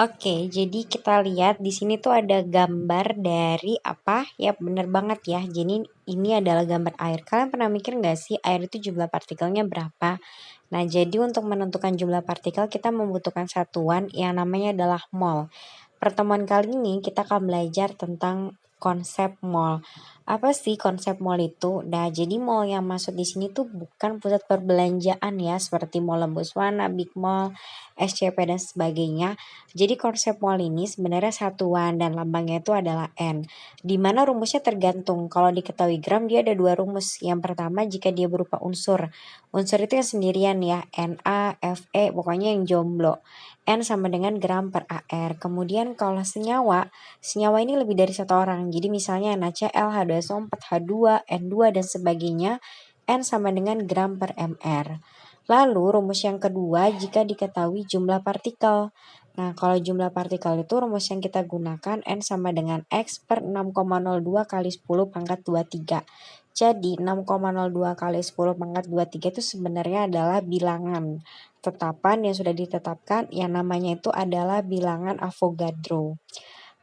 Oke, jadi kita lihat di sini tuh ada gambar dari apa? Ya bener banget ya. Jadi ini adalah gambar air. Kalian pernah mikir nggak sih air itu jumlah partikelnya berapa? Nah, jadi untuk menentukan jumlah partikel kita membutuhkan satuan yang namanya adalah mol. Pertemuan kali ini kita akan belajar tentang konsep mall. Apa sih konsep mall itu? Nah, jadi mall yang masuk di sini tuh bukan pusat perbelanjaan ya, seperti Mall Lembuswana, Big Mall, SCP dan sebagainya. Jadi konsep mall ini sebenarnya satuan dan lambangnya itu adalah N. Di mana rumusnya tergantung. Kalau diketahui gram dia ada dua rumus. Yang pertama jika dia berupa unsur. Unsur itu yang sendirian ya, Na, Fe, pokoknya yang jomblo. N sama dengan gram per AR. Kemudian kalau senyawa, senyawa ini lebih dari satu orang. Jadi misalnya NaCl, H2SO4, H2, N2 dan sebagainya, N sama dengan gram per mR. Lalu rumus yang kedua jika diketahui jumlah partikel. Nah, kalau jumlah partikel itu rumus yang kita gunakan N sama dengan X per 6,02 kali 10 pangkat 23. Jadi 6,02 kali 10 pangkat 23 itu sebenarnya adalah bilangan tetapan yang sudah ditetapkan yang namanya itu adalah bilangan Avogadro.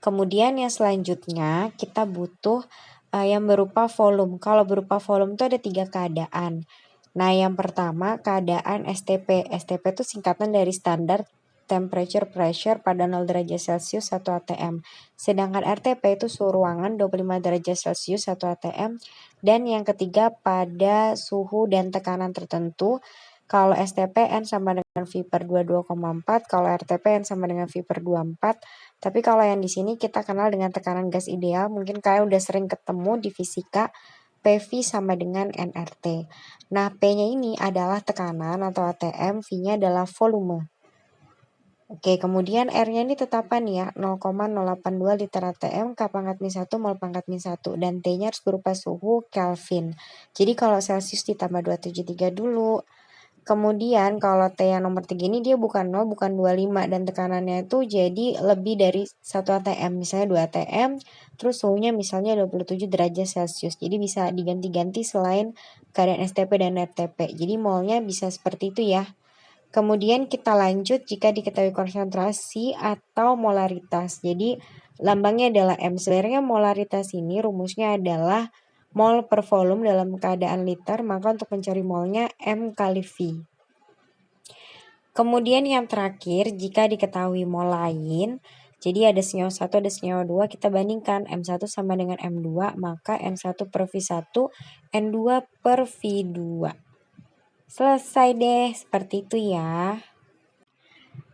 Kemudian yang selanjutnya kita butuh yang berupa volume. Kalau berupa volume itu ada tiga keadaan. Nah, yang pertama keadaan STP. STP itu singkatan dari standar temperature pressure pada 0 derajat Celcius 1 atm. Sedangkan RTP itu suhu ruangan 25 derajat Celcius 1 atm. Dan yang ketiga pada suhu dan tekanan tertentu. Kalau STP N sama dengan V per 22,4, kalau RTP N sama dengan V per 24. Tapi kalau yang di sini kita kenal dengan tekanan gas ideal, mungkin kalian udah sering ketemu di fisika, PV sama dengan nRT. Nah, P-nya ini adalah tekanan atau ATM, V-nya adalah volume. Oke, kemudian R-nya ini tetapan ya, 0,082 liter ATM, K pangkat min 1 mol pangkat min 1, dan T-nya harus berupa suhu Kelvin. Jadi kalau Celsius ditambah 273 dulu. Kemudian kalau T yang nomor 3 ini dia bukan 0, bukan 25 dan tekanannya itu jadi lebih dari 1 atm, misalnya 2 atm, terus suhunya misalnya 27 derajat Celcius. Jadi bisa diganti-ganti selain keadaan STP dan RTP. Jadi molnya bisa seperti itu ya. Kemudian kita lanjut jika diketahui konsentrasi atau molaritas. Jadi lambangnya adalah M. Sebenarnya molaritas ini rumusnya adalah mol per volume dalam keadaan liter, maka untuk mencari molnya M kali V. Kemudian yang terakhir, jika diketahui mol lain, jadi ada senyawa 1, ada senyawa 2, kita bandingkan M1 sama dengan M2, maka N1 per V1, N2 per V2. Selesai deh, seperti itu ya.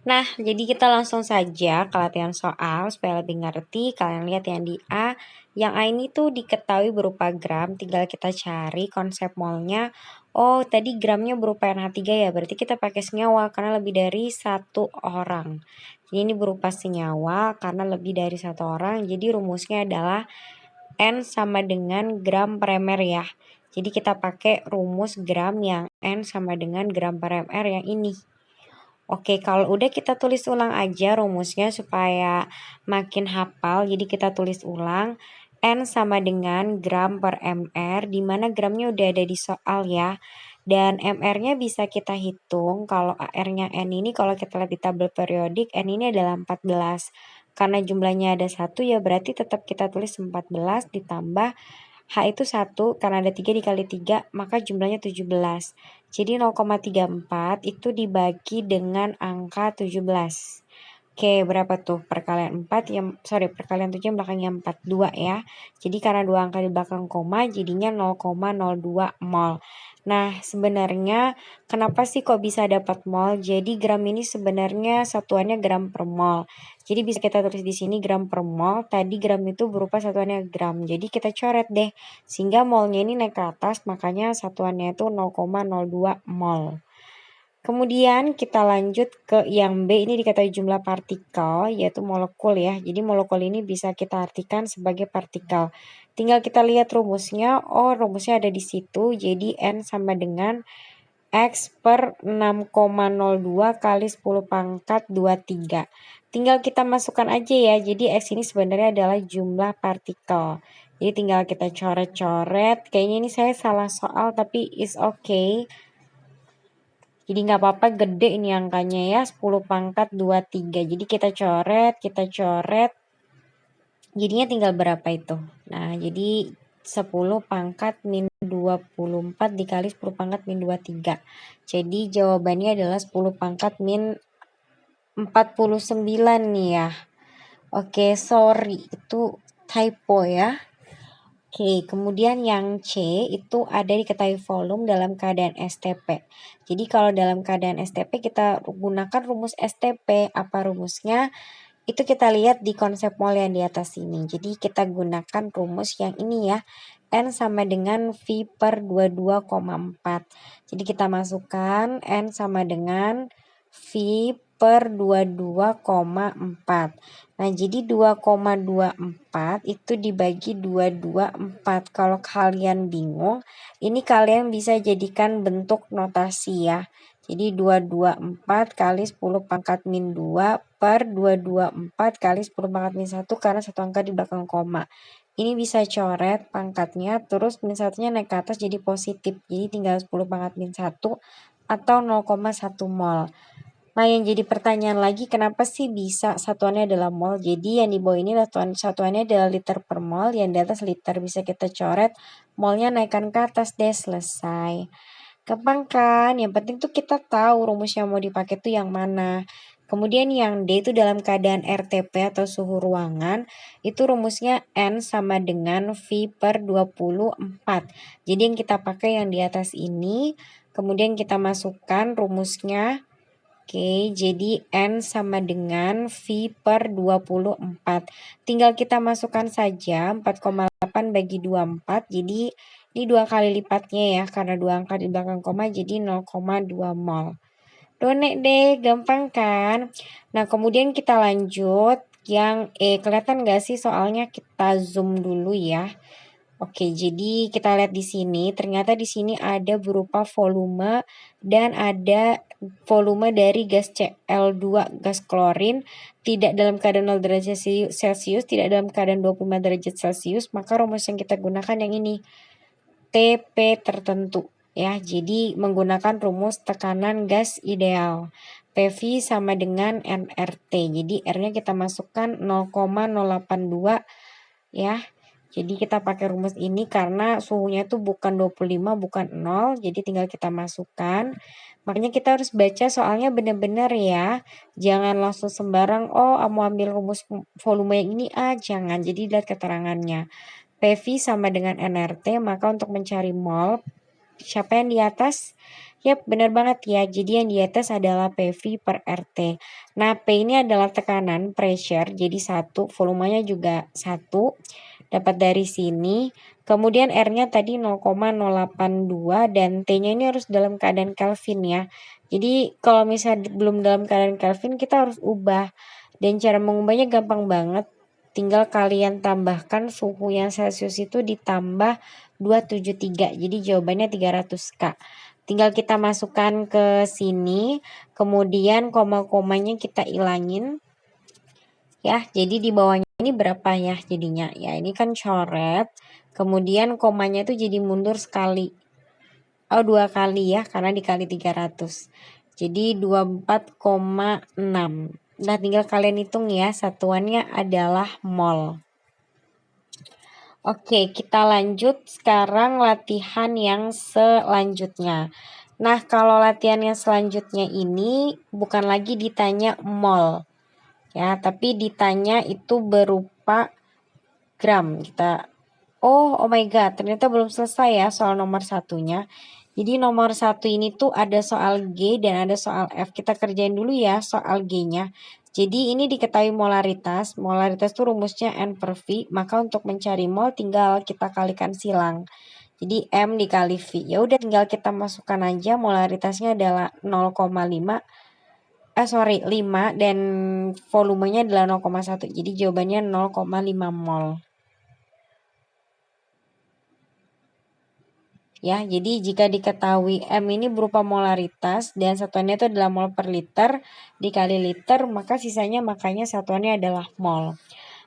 Nah, jadi kita langsung saja ke latihan soal supaya lebih ngerti. Kalian lihat yang di A. Yang A ini tuh diketahui berupa gram, tinggal kita cari konsep molnya. Oh, tadi gramnya berupa NH3 ya, berarti kita pakai senyawa karena lebih dari satu orang. Jadi ini berupa senyawa karena lebih dari satu orang, jadi rumusnya adalah N sama dengan gram per mR ya. Jadi kita pakai rumus gram yang N sama dengan gram per mR yang ini. Oke, kalau udah kita tulis ulang aja rumusnya supaya makin hafal. Jadi kita tulis ulang. N sama dengan gram per mR, di mana gramnya udah ada di soal ya. Dan mR-nya bisa kita hitung, kalau AR-nya N ini kalau kita lihat di tabel periodik, N ini adalah 14. Karena jumlahnya ada 1 ya berarti tetap kita tulis 14 ditambah H itu 1, karena ada 3 dikali 3, maka jumlahnya 17. Jadi 0,34 itu dibagi dengan angka 17. Oke, berapa tuh? Perkalian 4 yang perkalian 7 yang belakangnya 4, 2 ya. Jadi karena dua angka di belakang koma jadinya 0,02 mol. Nah, sebenarnya kenapa sih kok bisa dapat mol? Jadi gram ini sebenarnya satuannya gram per mol. Jadi bisa kita tulis di sini gram per mol. Tadi gram itu berupa satuannya gram. Jadi kita coret deh. Sehingga molnya ini naik ke atas, makanya satuannya itu 0,02 mol. Kemudian kita lanjut ke yang B, ini diketahui jumlah partikel yaitu molekul ya. Jadi molekul ini bisa kita artikan sebagai partikel. Tinggal kita lihat rumusnya, oh rumusnya ada di situ. Jadi N sama dengan X per 6,02 kali 10 pangkat 23. Tinggal kita masukkan aja ya, jadi X ini sebenarnya adalah jumlah partikel. Jadi tinggal kita coret-coret, kayaknya ini saya salah soal tapi is okay. Jadi nggak apa-apa gede ini angkanya ya, 10 pangkat 23. Jadi kita coret. Jadinya tinggal berapa itu? Nah, jadi 10 pangkat min 24 dikali 10 pangkat min 23. Jadi jawabannya adalah 10 pangkat min 49 nih ya. Oke, sorry, itu typo ya. Oke, kemudian yang C itu ada diketahui volume dalam keadaan STP. Jadi kalau dalam keadaan STP kita gunakan rumus STP. Apa rumusnya? Itu kita lihat di konsep mol yang di atas ini. Jadi kita gunakan rumus yang ini ya. N sama dengan V per 22,4. Jadi kita masukkan N sama dengan V per 22,4. Nah, jadi 2,24 itu dibagi 224. Kalau kalian bingung, ini kalian bisa jadikan bentuk notasi ya. Jadi 224 kali 10 pangkat min 2 per 224 kali 10 pangkat min 1 karena satu angka di belakang koma. Ini bisa coret pangkatnya, terus min satunya naik ke atas jadi positif. Jadi tinggal 10 pangkat min 1 atau 0,1 mol. Nah, yang jadi pertanyaan lagi, kenapa sih bisa satuannya adalah mol? Jadi yang di bawah ini satuannya adalah liter per mol, yang di atas liter. Bisa kita coret, molnya naikkan ke atas deh, selesai. Gampang kan? Yang penting tuh kita tahu rumus yang mau dipakai tuh yang mana. Kemudian yang D itu dalam keadaan RTP atau suhu ruangan, itu rumusnya N sama dengan V per 24. Jadi yang kita pakai yang di atas ini, kemudian kita masukkan rumusnya. Oke, jadi N sama dengan V per 24. Tinggal kita masukkan saja 4,8 bagi 24. Jadi ini 2 kali lipatnya ya, karena 2 angka di belakang koma jadi 0,2 mol. Donek deh, gampang kan? Nah, kemudian kita lanjut yang kelihatan gak sih soalnya kita zoom dulu ya. Oke, jadi kita lihat di sini, ternyata di sini ada berupa volume dan ada volume dari gas Cl2, gas klorin, tidak dalam keadaan 0 derajat Celcius, tidak dalam keadaan 25 derajat Celcius, maka rumus yang kita gunakan yang ini, TP tertentu. Ya, jadi menggunakan rumus tekanan gas ideal. PV sama dengan nRT. Jadi R-nya kita masukkan 0,082 ya. Jadi kita pakai rumus ini karena suhunya itu bukan 25, bukan 0. Jadi tinggal kita masukkan. Makanya kita harus baca soalnya benar-benar ya. Jangan langsung sembarang, oh mau ambil rumus volume yang ini, jangan. Jadi lihat keterangannya. PV sama dengan nRT, maka untuk mencari mol, siapa yang di atas? Yap, benar banget ya. Jadi yang di atas adalah PV per RT. Nah, P ini adalah tekanan, pressure, jadi 1. Volumenya juga 1. Dapat dari sini. Kemudian R-nya tadi 0,082 dan T-nya ini harus dalam keadaan Kelvin ya. Jadi kalau misalnya belum dalam keadaan Kelvin kita harus ubah. Dan cara mengubahnya gampang banget. Tinggal kalian tambahkan suhu yang Celcius itu ditambah 273. Jadi jawabannya 300K. Tinggal kita masukkan ke sini. Kemudian koma-komanya kita ilangin. Ya, jadi di bawahnya ini berapa ya jadinya? Ya, ini kan coret. Kemudian komanya itu jadi mundur sekali. Oh, 2 kali ya, karena dikali 300. Jadi 24,6. Nah, tinggal kalian hitung ya, satuannya adalah mol. Oke, kita lanjut sekarang latihan yang selanjutnya. Nah, kalau latihan yang selanjutnya ini bukan lagi ditanya mol. Ya, tapi ditanya itu berupa gram. Oh my god, ternyata belum selesai ya soal nomor satunya. Jadi nomor 1 ini tuh ada soal G dan ada soal F. Kita kerjain dulu ya soal G-nya. Jadi ini diketahui molaritas. Molaritas tuh rumusnya N per V. Maka untuk mencari mol tinggal kita kalikan silang. Jadi M dikali V. Ya udah tinggal kita masukkan aja, molaritasnya adalah 0,5. 5 dan volumenya adalah 0,1. Jadi jawabannya 0,5 mol. Ya, jadi jika diketahui M ini berupa molaritas dan satuannya itu adalah mol per liter dikali liter, maka sisanya makanya satuannya adalah mol.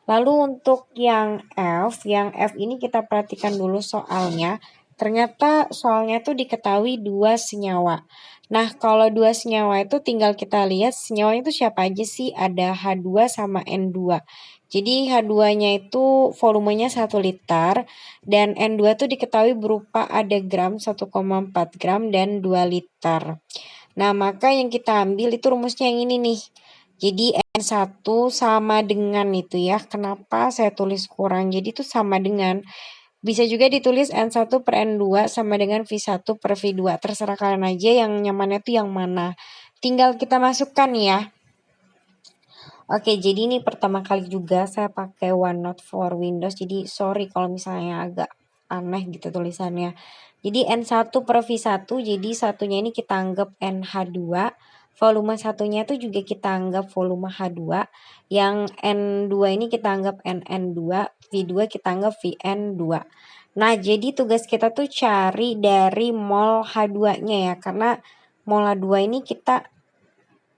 Lalu untuk yang F ini kita perhatikan dulu soalnya. Ternyata soalnya tuh diketahui 2 senyawa. Nah, kalau dua senyawa itu tinggal kita lihat senyawa itu siapa aja sih? Ada H2 sama N2. Jadi H2-nya itu volumenya 1 liter dan N2 itu diketahui berupa ada gram 1,4 gram dan 2 liter. Nah, maka yang kita ambil itu rumusnya yang ini nih. Jadi N1 sama dengan itu ya. Kenapa saya tulis kurang? Jadi itu sama dengan. Bisa juga ditulis N1 per N2 sama dengan V1 per V2. Terserah kalian aja yang nyamannya tuh yang mana. Tinggal kita masukkan ya. Oke, jadi ini pertama kali juga saya pakai OneNote for Windows. Jadi sorry kalau misalnya agak aneh gitu tulisannya. Jadi N1 per V1, jadi satunya ini kita anggap NH2. Volume satunya itu juga kita anggap volume H2. Yang N2 ini kita anggap NN2. V2 kita anggap VN2. Nah, jadi tugas kita tuh cari dari mol H2-nya ya. Karena mol H2 ini kita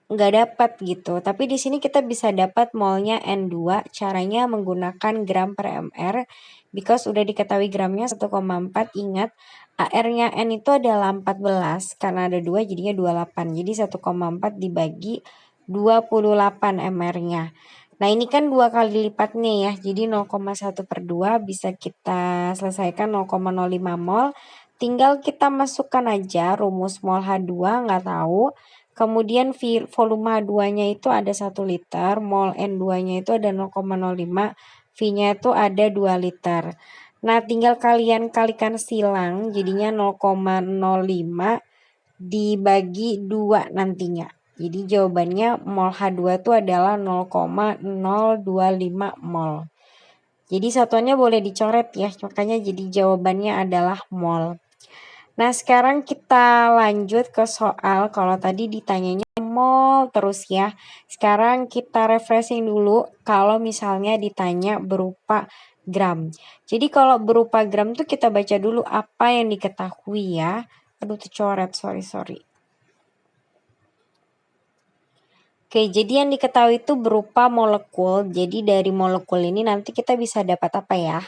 nggak dapat gitu. Tapi di sini kita bisa dapat molnya N2. Caranya menggunakan gram per mr. Because udah diketahui gramnya 1,4. Ingat AR-nya N itu adalah 14. Karena ada 2 jadinya 28. Jadi 1,4 dibagi 28 mr-nya. Nah ini kan 2 kali lipatnya ya. Jadi 0,1 per 2 bisa kita selesaikan 0,05 mol. Tinggal kita masukkan aja rumus mol H2 nggak tahu. Kemudian volume H2-nya itu ada 1 liter, mol N2-nya itu ada 0,05, V-nya itu ada 2 liter. Nah, tinggal kalian kalikan silang, jadinya 0,05 dibagi 2 nantinya. Jadi jawabannya mol H2 itu adalah 0,025 mol. Jadi satuannya boleh dicoret ya, makanya jadi jawabannya adalah mol. Nah, sekarang kita lanjut ke soal. Kalau tadi ditanyanya mol terus ya. Sekarang kita refreshing dulu kalau misalnya ditanya berupa gram. Jadi kalau berupa gram tuh kita baca dulu apa yang diketahui ya. Aduh, tercoret, sorry. Oke, jadi yang diketahui itu berupa molekul. Jadi dari molekul ini nanti kita bisa dapat apa ya?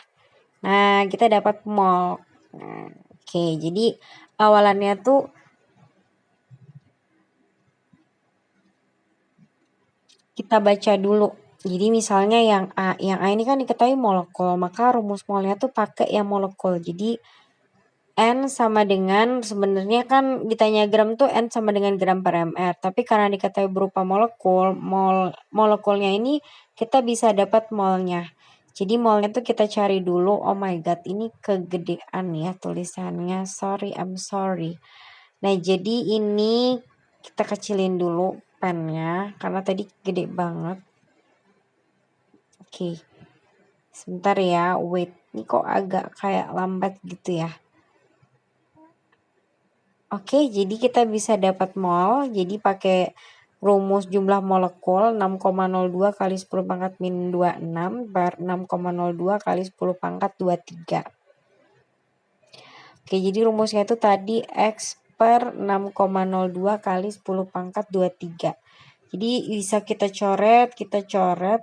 Nah, kita dapat mol. Nah, oke, jadi awalannya tuh kita baca dulu. Jadi misalnya yang A ini kan diketahui molekul, maka rumus molnya tuh pakai yang molekul. Jadi N sama dengan, sebenarnya kan ditanya gram tuh N sama dengan gram per mr. Tapi karena diketahui berupa molekul, molekulnya ini kita bisa dapat molnya. Jadi molnya tuh kita cari dulu. Oh my god, ini kegedean ya tulisannya. I'm sorry. Nah, jadi ini kita kecilin dulu pennya karena tadi gede banget. Oke. Sebentar ya, wait. Ini kok agak kayak lambat gitu ya. Oke, jadi kita bisa dapat mol. Jadi pakai rumus jumlah molekul 6,02 kali 10 pangkat min 26 per 6,02 kali 10 pangkat 23. Oke, jadi rumusnya itu tadi X per 6,02 kali 10 pangkat 23. Jadi bisa kita coret,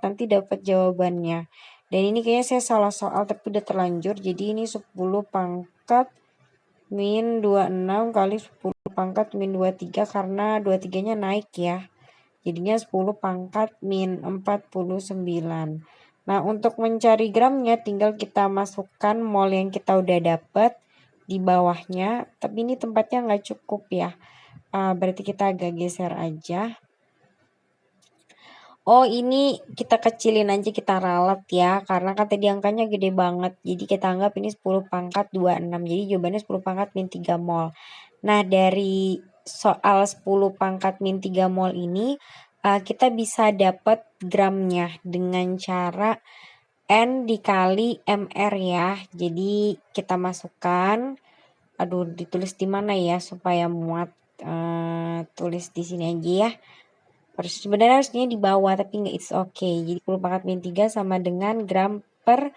nanti dapat jawabannya. Dan ini kayaknya saya salah soal tapi udah terlanjur. Jadi ini 10 pangkat min 26 kali 10 pangkat min 23 karena 23-nya naik ya. Jadinya 10 pangkat min 49. Nah, untuk mencari gramnya tinggal kita masukkan mol yang kita udah dapet di bawahnya. Tapi ini tempatnya nggak cukup ya. Berarti kita agak geser aja. Oh, ini kita kecilin aja, kita ralat ya. Karena kan tadi angkanya gede banget. Jadi kita anggap ini 10 pangkat 26. Jadi jawabannya 10 pangkat min 3 mol. Nah, dari soal 10 pangkat min 3 mol ini, kita bisa dapat gramnya dengan cara N dikali MR ya. Jadi kita masukkan, aduh ditulis di mana ya supaya muat. Tulis di sini aja ya. Sebenarnya harusnya di bawah tapi nggak, it's okay. Jadi 10 pangkat min 3 sama dengan gram per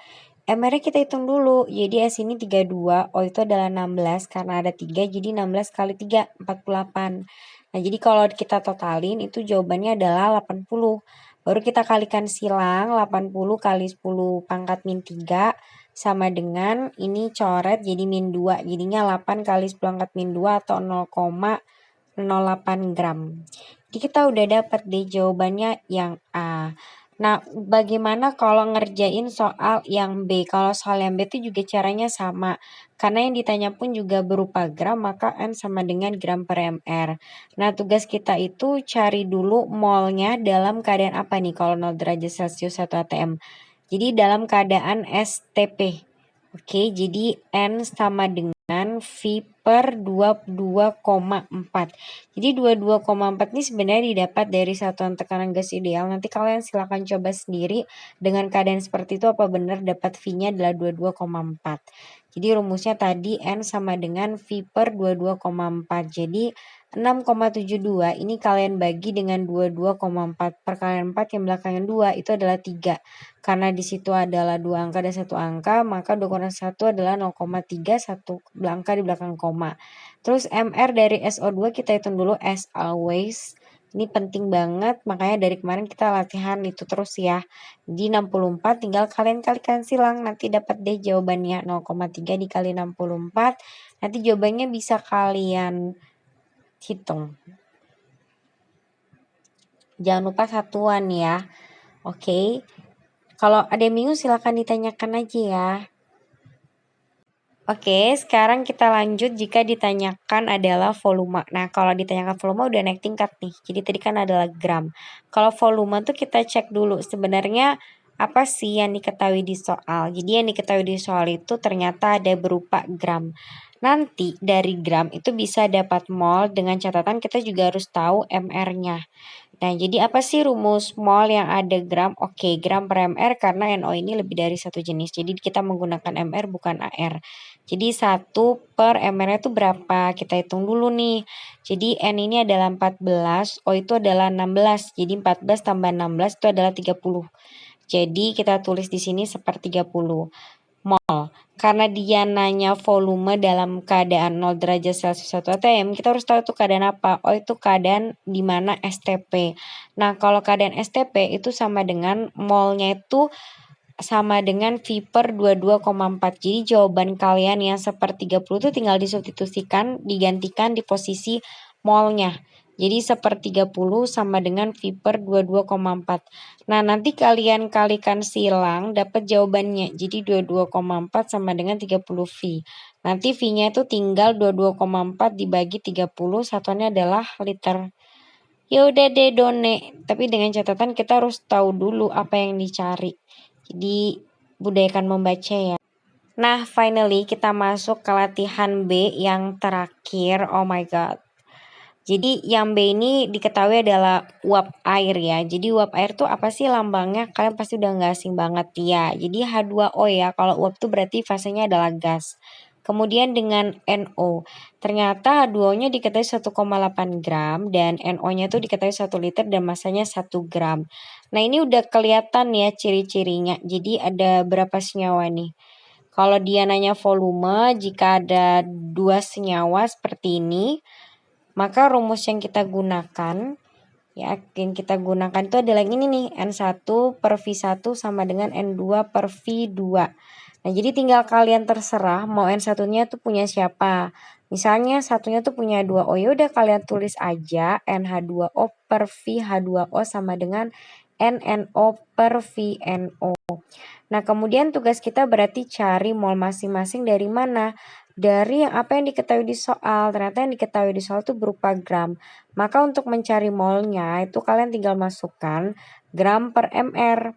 MR kita hitung dulu. Jadi S ini 32, O itu adalah 16 karena ada 3, jadi 16 kali 3, 48. Nah, jadi kalau kita totalin itu jawabannya adalah 80. Baru kita kalikan silang, 80 kali 10 pangkat min 3 sama dengan ini coret jadi min 2. Jadinya 8 kali 10 pangkat min 2 atau 0,1 0,08 gram. Jadi kita udah dapat deh jawabannya yang A. Nah, bagaimana kalau ngerjain soal yang B? Kalau soal yang B itu juga caranya sama. Karena yang ditanya pun juga berupa gram, maka N sama dengan gram per mR. Nah, tugas kita itu cari dulu molnya dalam keadaan apa nih kalau 0 derajat Celcius 1 atm. Jadi dalam keadaan STP. Oke, jadi N sama dengan V per 22,4. Jadi 22,4 ini sebenarnya didapat dari satuan tekanan gas ideal. Nanti kalian silakan coba sendiri dengan keadaan seperti itu apa benar dapat V-nya adalah 22,4. Jadi rumusnya tadi N sama dengan V per 22,4. Jadi 6,72 ini kalian bagi dengan 22,4. Perkalian 4 yang belakangnya 2 itu adalah 3. Karena di situ adalah 2 angka dan 1 angka, maka 2 kurang 1 adalah 0,3, 1 angka di belakang koma. Terus MR dari SO2 kita hitung dulu as always. Ini penting banget, makanya dari kemarin kita latihan itu terus ya. Di 64 tinggal kalian kalikan silang, nanti dapat deh jawabannya 0,3 dikali 64. Nanti jawabannya bisa kalian hitung. Jangan lupa satuan ya. Oke. Kalau ada yang bingung silakan ditanyakan aja ya. Oke, sekarang kita lanjut jika ditanyakan adalah volume. Nah, kalau ditanyakan volume udah naik tingkat nih. Jadi tadi kan adalah gram. Kalau volume tuh kita cek dulu sebenarnya apa sih yang diketahui di soal. Jadi yang diketahui di soal itu ternyata ada berupa gram. Nanti dari gram itu bisa dapat mol dengan catatan kita juga harus tahu MR-nya. Nah, jadi apa sih rumus mol yang ada gram? Oke, gram per mR karena NO ini lebih dari satu jenis. Jadi kita menggunakan MR bukan AR. Jadi 1 per mR itu berapa? Kita hitung dulu nih. Jadi N ini adalah 14, O itu adalah 16. Jadi 14 tambah 16 itu adalah 30. Jadi kita tulis di sini sepertiga 30 mol. Karena dia nanya volume dalam keadaan 0 derajat Celcius 1 atm, kita harus tahu itu keadaan apa. Oh, itu keadaan di mana STP. Nah, kalau keadaan STP itu sama dengan molnya itu sama dengan V per 22,4. Jadi jawaban kalian yang sepertiga 30 itu tinggal disubstitusikan, digantikan di posisi molnya. Jadi sepertiga 30 sama dengan V per 22,4. Nah, nanti kalian kalikan silang dapat jawabannya. Jadi 22,4 sama dengan 30 V. Nanti V-nya itu tinggal 22,4 dibagi 30, satuannya adalah liter. Ya udah deh Done, tapi dengan catatan kita harus tahu dulu apa yang dicari. Jadi budayakan membaca ya. Nah, finally kita masuk ke latihan B yang terakhir. Oh my god. Jadi yang B ini diketahui adalah uap air ya. Jadi uap air tuh apa sih lambangnya? Kalian pasti udah gak asing banget ya. Jadi H2O ya. Kalau uap tuh berarti fasenya adalah gas. Kemudian dengan NO. Ternyata H2O-nya diketahui 1,8 gram dan NO-nya tuh diketahui 1 liter dan masanya 1 gram. Nah, ini udah kelihatan ya ciri-cirinya. Jadi ada berapa senyawa nih? Kalau dia nanya volume, jika ada 2 senyawa seperti ini, maka rumus yang kita gunakan itu adalah ini nih, N1 per V1 sama dengan N2 per V2. Nah, jadi tinggal kalian terserah mau N1-nya tuh punya siapa. Misalnya satunya tuh punya 2O, ya udah kalian tulis aja NH2O per VH2O sama dengan NNO per VNO. Nah, kemudian tugas kita berarti cari mol masing-masing dari mana? Dari apa yang diketahui di soal. Ternyata yang diketahui di soal itu berupa gram. Maka untuk mencari molnya itu kalian tinggal masukkan gram per mR.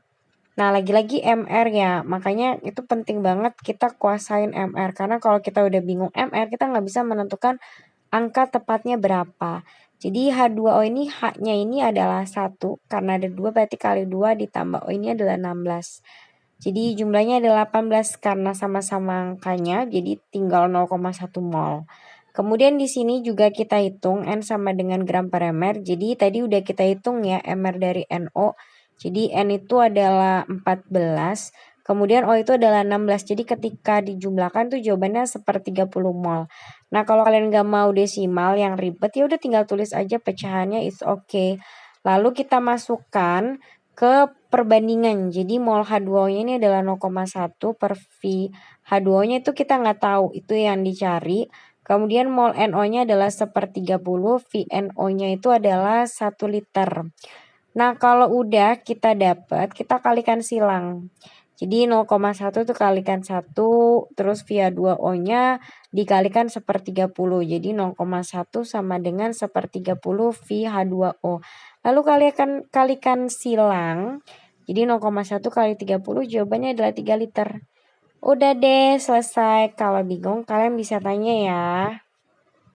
Nah, lagi-lagi MR ya. Makanya itu penting banget kita kuasain MR. Karena kalau kita udah bingung MR, kita nggak bisa menentukan angka tepatnya berapa. Jadi H2O ini H-nya ini adalah 1. Karena ada 2 berarti kali 2 ditambah O ini adalah 16. Jadi jumlahnya adalah 18 karena sama-sama angkanya, jadi tinggal 0,1 mol. Kemudian di sini juga kita hitung N sama dengan gram per mR. Jadi tadi udah kita hitung ya MR dari NO. Jadi N itu adalah 14, kemudian O itu adalah 16. Jadi ketika dijumlahkan tuh jawabannya sepertiga 30 mol. Nah, kalau kalian gak mau desimal yang ribet ya udah tinggal tulis aja pecahannya, it's okay. Lalu kita masukkan ke perbandingan. Jadi mol H2O-nya ini adalah 0,1 per V. H2O-nya itu kita nggak tahu, itu yang dicari. Kemudian mol NO-nya adalah 1/30, VNO-nya itu adalah 1 liter. Nah, kalau udah kita dapat, kita kalikan silang. Jadi 0,1 itu kalikan 1, terus via 2O-nya dikalikan 1/30. Jadi 0,1 sama dengan 1/30 VH2O. Lalu kalikan silang. Jadi 0,1 kali 30 jawabannya adalah 3 liter. Udah deh, selesai. Kalau bingung kalian bisa tanya ya.